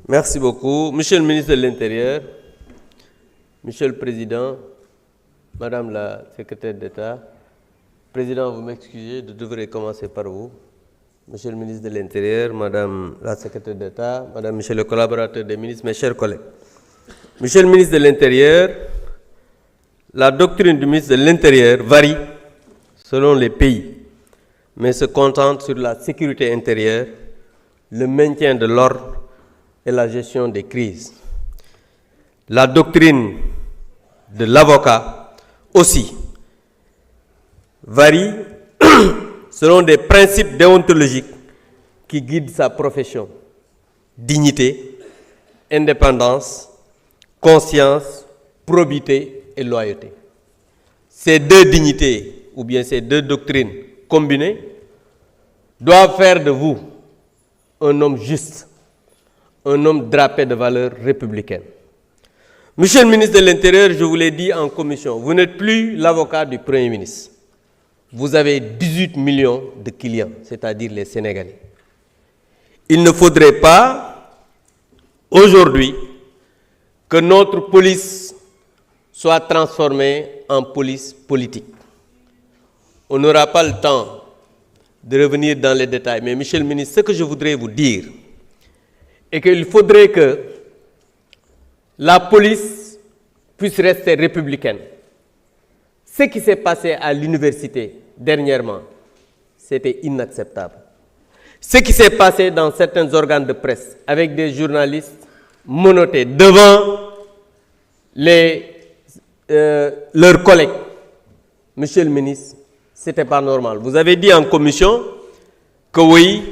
Merci beaucoup. Monsieur le ministre de l'Intérieur, Monsieur le Président, Madame la Secrétaire d'État, Président, vous m'excusez, je devrais commencer par vous. Monsieur le ministre de l'Intérieur, Madame la Secrétaire d'État, Madame, Monsieur le collaborateur des ministres, mes chers collègues. Monsieur le ministre de l'Intérieur, la doctrine du ministre de l'Intérieur varie selon les pays, mais se concentre sur la sécurité intérieure, le maintien de l'ordre et la gestion des crises. La doctrine de l'avocat aussi varie selon des principes déontologiques qui guident sa profession. Dignité, indépendance, conscience, probité et loyauté. Ces deux dignités, ou bien ces deux doctrines combinées, doivent faire de vous un homme juste, un homme drapé de valeurs républicaines. Monsieur le ministre de l'Intérieur, je vous l'ai dit en commission, vous n'êtes plus l'avocat du Premier ministre. Vous avez 18 millions de clients, c'est-à-dire les Sénégalais. Il ne faudrait pas, aujourd'hui, que notre police soit transformée en police politique. On n'aura pas le temps de revenir dans les détails, mais monsieur le ministre, ce que je voudrais vous dire est qu'il faudrait que la police puisse rester républicaine. Ce qui s'est passé à l'université dernièrement, c'était inacceptable. Ce qui s'est passé dans certains organes de presse avec des journalistes menottés devant leurs collègues, monsieur le ministre, ce n'était pas normal. Vous avez dit en commission que oui,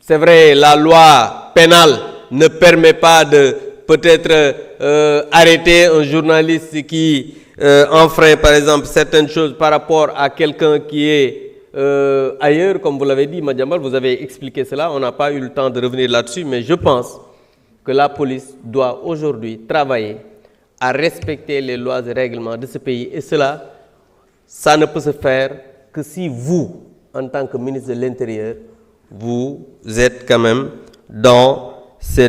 c'est vrai, la loi pénale ne permet pas de peut-être arrêter un journaliste qui enfreint par exemple certaines choses par rapport à quelqu'un qui est ailleurs, comme vous l'avez dit, Madiambal, vous avez expliqué cela, on n'a pas eu le temps de revenir là-dessus, mais je pense que la police doit aujourd'hui travailler à respecter les lois et règlements de ce pays, et cela, ça ne peut se faire que si vous, en tant que ministre de l'Intérieur, vous êtes quand même dans ces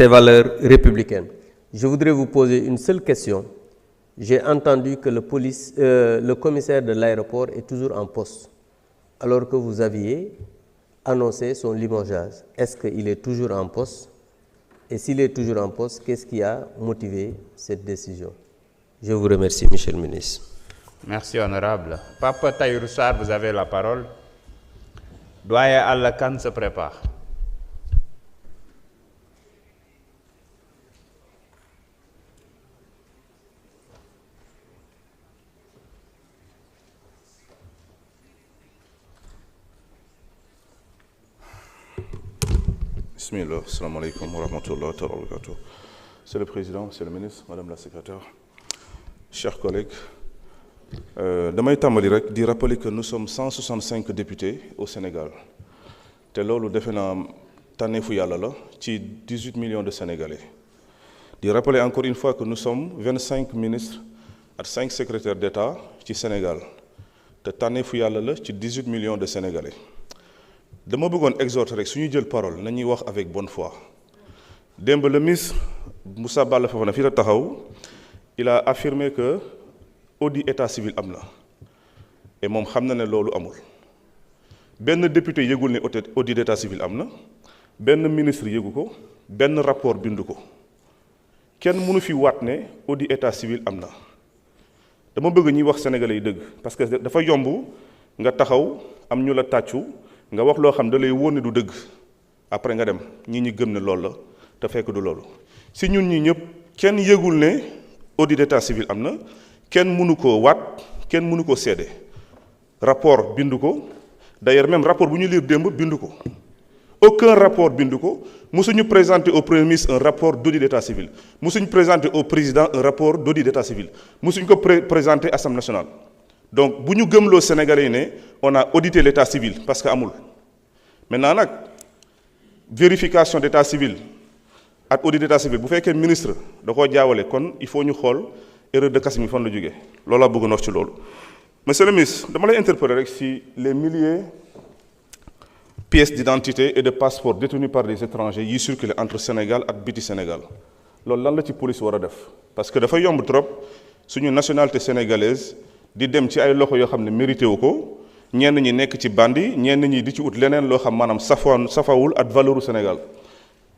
valeurs républicaines. Je voudrais vous poser une seule question. J'ai entendu que le commissaire de l'aéroport est toujours en poste, alors que vous aviez annoncé son limogeage. Est-ce qu'il est toujours en poste? Et s'il est toujours en poste, qu'est-ce qui a motivé cette décision? Je vous remercie, monsieur le ministre. Merci, honorable. Papa Tahirou Sarr, vous avez la parole. Doyen Alla Kane se prépare. Bismillah, assalamu alaikum wa rahmatullahi wa barakatuh. Monsieur le Président, Monsieur le Ministre, Madame la Secrétaire, chers collègues, damay tàmbali rek di rappeler que nous sommes 165 députés au Sénégal. te loolu defe naa tànneefu yàlla la ci 18 millions de Sénégalais. di rappeler encore une fois que nous sommes 25 ministres ak 5 secrétaires d'État ci Sénégal te tànneefu yàlla la ci 18 millions de Sénégalais. dama bëggoon exhorter rek suñu jël parole nañuy wax avec bonne foi. démb le ministre Moussa Balla Fofana fii la taxaw il a affirmé que audit état civil am na et moom xam na ne loolu amul. benn député yëgul ne audit d'état civil am na benn ministre yëgu ko benn rapport bindu ko kenn mënu fi waat ne audit état civil am na. dama bëgg ñuy wax sénégalais yi dëgg parce que dafa yomb nga taxaw am ñu la tàccu nga wax loo xam da lay wóor ne du dëgg après nga dem ñi gëm ne loolu la te fekk du loolu. si ñun ñi ñëpp kenn yëgul ne audit d'état civil am na kenn mënu koo waat kenn mënu ko seede rapport bindu ko. D'ailleurs, même rapport bu ñu lire démb bindu ko aucun rapport bindu ko musuñu présenter au premier ministre un rapport d'audit d'état civil musuñu présenter au président un rapport d'audit d'état civil musuñu ko présenter Assemblée nationale. donc bu ñu gëmloo Sénégalais yi ne on a audité l'état civil parce que amul. maintenant nag vérification d'état civil ak audit d'état civil bu fekkee ministre da koo jaawale kon il faut ñu xool erreur de casting fan la jógee loolu laa bëgg a wax ci loolu. Monsieur le ministre, je vais interpeller si les milliers pièces d'identité et de passeport détenus par des étrangers yi circulent entre Sénégal ak biti Sénégal loolu lan la ci police war a def parce que dafa yomb trop suñu nationalité sénégalaise di dem ci ay loxo yoo xam ne mérité wu ko ñenn ñi nekk ci bandi ñenn ñi di ci ut leneen loo xam maanaam safawul ak valeuru Sénégal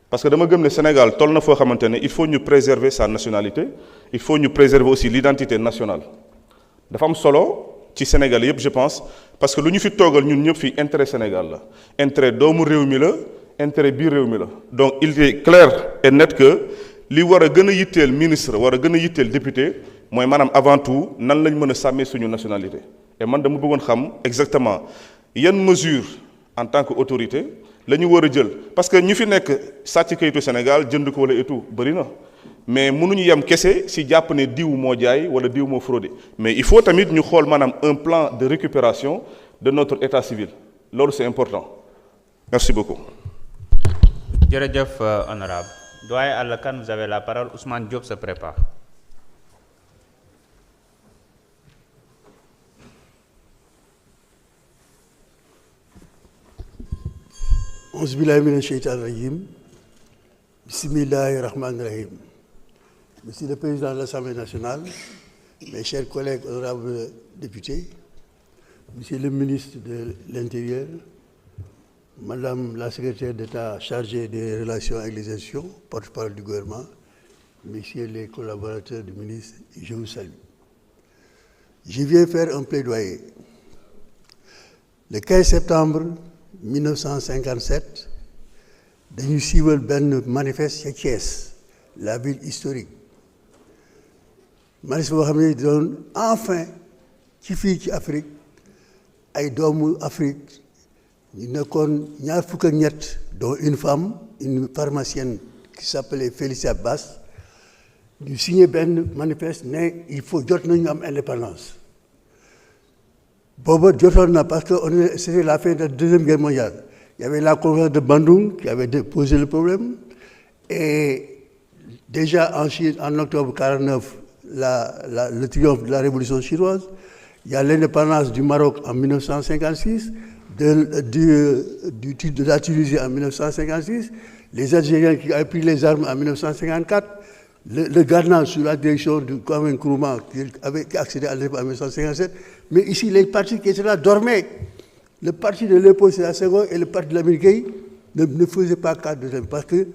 parce que dama gëm ne Sénégal toll na foo xamante ne il faut ñu préserver sa nationalité il faut ñu préserver aussi l'identité nationale dafa am solo ci Sénégal yëpp je pense parce que lu ñu fi toogal ñun ñëpp fii intérêt Sénégal la intérêt doomu réew mi la intérêt biir réew mi la donc il est clair et net que li war a gën a yitteel ministre war a gën a yitteel député mooy maanaam avant tout nan lañ mën a sàmmee suñu nationalité et man dama bëggoon xam exactement yan mesure en tant que autorité la ñu war a jël parce que ñu fi nekk sàcc kayitu Sénégal jënd ko wala et tout bëri na mais mënuñu yem kese si jàpp ne diw moo jaay wala diw moo fraudé mais il faut tamit ñu xool maanaam un plan de récupération de notre état civil loolu c'est important merci beaucoup. jërëjëf honorable doyen Alla Kane vous avez la parole. Ousmane Diop se prépare. Auzu billahi mina sheytaani rajim. Bismillahi rahmani rahim. Monsieur le Président de l'Assemblée nationale, mes chers collègues honorables députés, Monsieur le ministre de l'Intérieur, Madame la secrétaire d'État chargée des relations avec les institutions, porte-parole du gouvernement, Messieurs les collaborateurs du ministre, je vous salue. Je viens faire un plaidoyer. Le 15 septembre 1957, dañu siiwal benn manifeste ca Thiès, la ville historique. Manifeste boo xam ne doon enfin ci fii ci Afrique ay doomu Afrique ñu nekkoon ñaar fukk ak ñett dont une femme une pharmacienne qui s'appelait Félicia Bass ñu signé benn manifeste ne il faut jot nañu am indépendance booba jotoon na parce que c'était la fin de la Deuxième Guerre mondiale. Il y avait la conférence de Bandung qui avait posé le problème et déjà en Chine en octobre 1949 le triomphe de la révolution chinoise. Il y a l'indépendance du Maroc en 1956, de la Tunisie en 1956, les Algériens qui avaient pris les armes en 1954, le Ghana sous la direction de Kwame Nkrumah qui avait accédé à l'indépendance en 1957. Mais ici, les partis qui étaient là dormaient. Le parti de Léopold Sédar Senghor et le parti de Lamine Gueye ne faisaient pas cas de them parce que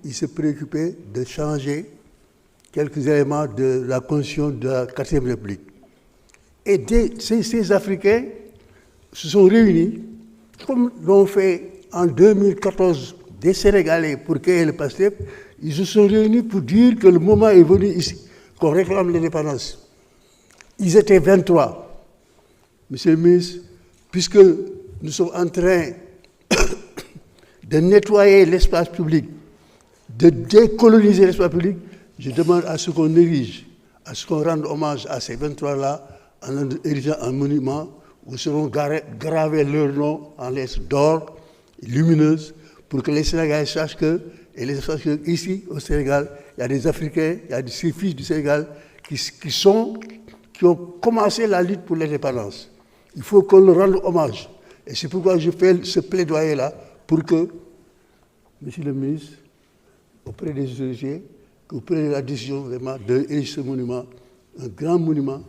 ils se préoccupaient de changer quelques éléments de la constitution de la 4e République. Et ces Africains se sont réunis, comme l'ont fait en 2014 des Sénégalais pour créer le PASTEF, ils se sont réunis pour dire que le moment est venu ici, qu'on réclame l'indépendance. Ils étaient 23. Monsieur le ministre, puisque nous sommes en train de nettoyer l'espace public, de décoloniser l'espace public, je demande à ce qu'on érige, à ce qu'on rende hommage à ces 23-là en érigeant un monument où seront gravés leurs noms en lettres d'or lumineuses pour que les Sénégalais sachent que, et les sachent que ici au Sénégal, il y a des Africains, il y a des fils du Sénégal qui ont commencé la lutte pour l'indépendance. Il faut qu'on leur rende hommage. Et c'est pourquoi je fais ce plaidoyer-là pour que, Monsieur le ministre, auprès des autorités, que vous preniez la décision vraiment d'ériger ce monument, un grand monument,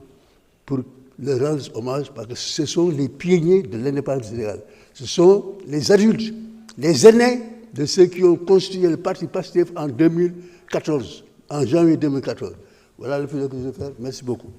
pour leur rendre hommage, parce que ce sont les pionniers de l'indépendance sénégalaise. Ce sont les adultes, les aînés de ceux qui ont constitué le parti PASTEF en 2014, en janvier 2014. Voilà le fait que je vais faire. Merci beaucoup.